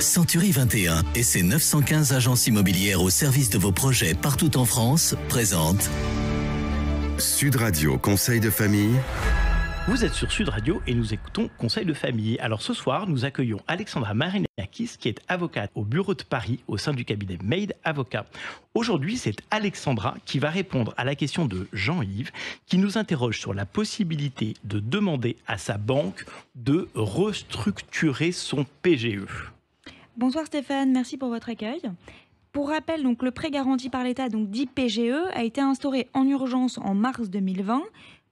Century 21 et ses 915 agences immobilières au service de vos projets partout en France présentent Sud Radio Conseil de famille. Vous êtes sur Sud Radio et nous écoutons Conseil de famille. Alors ce soir, nous accueillons Alexandra Marinakis qui est avocate au bureau de Paris au sein du cabinet Made Avocat. Aujourd'hui, c'est Alexandra qui va répondre à la question de Jean-Yves qui nous interroge sur la possibilité de demander à sa banque de restructurer son PGE. Bonsoir Stéphane, merci pour votre accueil. Pour rappel, donc, le prêt garanti par l'État, donc dit PGE, a été instauré en urgence en mars 2020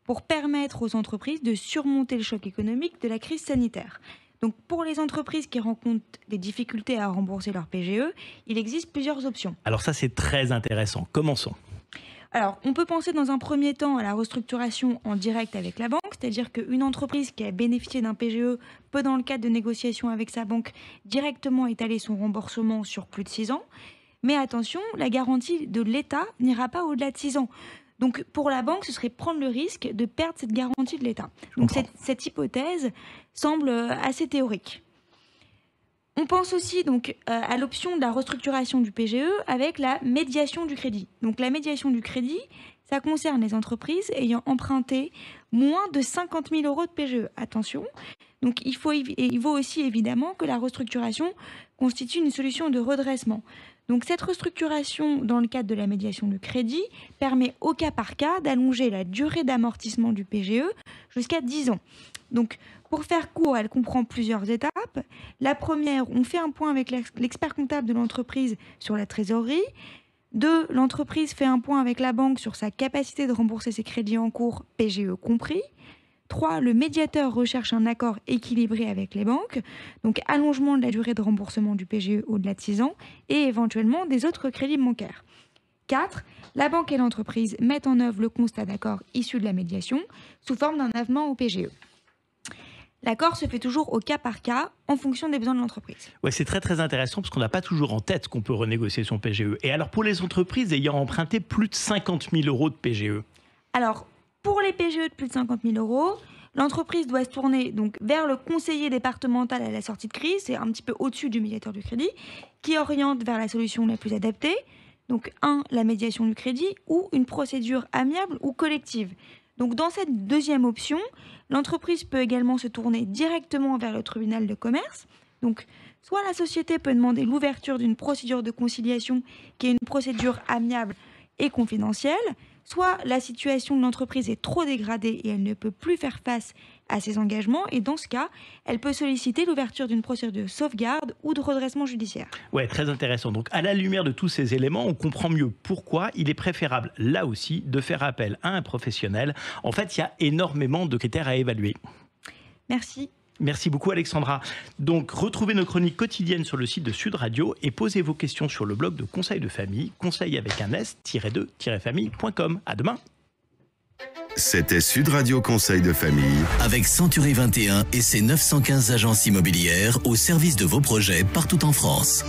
pour permettre aux entreprises de surmonter le choc économique de la crise sanitaire. Donc pour les entreprises qui rencontrent des difficultés à rembourser leur PGE, il existe plusieurs options. Alors ça, c'est très intéressant. Commençons. Alors, on peut penser dans un premier temps à la restructuration en direct avec la banque, c'est-à-dire qu'une entreprise qui a bénéficié d'un PGE peut, dans le cadre de négociations avec sa banque, directement étaler son remboursement sur plus de 6 ans. Mais attention, la garantie de l'État n'ira pas au-delà de 6 ans. Donc, pour la banque, ce serait prendre le risque de perdre cette garantie de l'État. Donc, cette hypothèse semble assez théorique. On pense aussi donc à l'option de la restructuration du PGE avec la médiation du crédit. Donc, la médiation du crédit, ça concerne les entreprises ayant emprunté moins de 50 000 euros de PGE. Attention. Donc, il vaut aussi évidemment que la restructuration constitue une solution de redressement. Donc cette restructuration dans le cadre de la médiation de crédit permet au cas par cas d'allonger la durée d'amortissement du PGE jusqu'à 10 ans. Donc pour faire court, elle comprend plusieurs étapes. La première, on fait un point avec l'expert comptable de l'entreprise sur la trésorerie. 2, l'entreprise fait un point avec la banque sur sa capacité de rembourser ses crédits en cours, PGE compris. 3, le médiateur recherche un accord équilibré avec les banques, donc allongement de la durée de remboursement du PGE au-delà de 6 ans et éventuellement des autres crédits bancaires. 4, la banque et l'entreprise mettent en œuvre le constat d'accord issu de la médiation sous forme d'un avenant au PGE. L'accord se fait toujours au cas par cas en fonction des besoins de l'entreprise. Ouais, c'est très intéressant parce qu'on n'a pas toujours en tête qu'on peut renégocier son PGE. Et alors pour les entreprises ayant emprunté plus de 50 000 euros de PGE? Alors, pour les PGE de plus de 50 000 euros, l'entreprise doit se tourner donc vers le conseiller départemental à la sortie de crise, c'est un petit peu au-dessus du médiateur du crédit, qui oriente vers la solution la plus adaptée. Donc, 1, la médiation du crédit ou une procédure amiable ou collective. Donc, dans cette deuxième option, l'entreprise peut également se tourner directement vers le tribunal de commerce. Donc, soit la société peut demander l'ouverture d'une procédure de conciliation qui est une procédure amiable et confidentielle, soit la situation de l'entreprise est trop dégradée et elle ne peut plus faire face à ses engagements et dans ce cas, elle peut solliciter l'ouverture d'une procédure de sauvegarde ou de redressement judiciaire. Ouais, très intéressant. Donc à la lumière de tous ces éléments, on comprend mieux pourquoi il est préférable là aussi de faire appel à un professionnel. En fait, il y a énormément de critères à évaluer. Merci. Merci beaucoup Alexandra. Donc retrouvez nos chroniques quotidiennes sur le site de Sud Radio et posez vos questions sur le blog de Conseil de famille, conseil avec un s-2-famille.com. À demain. C'était Sud Radio Conseil de famille. avec Century 21 et ses 915 agences immobilières au service de vos projets partout en France.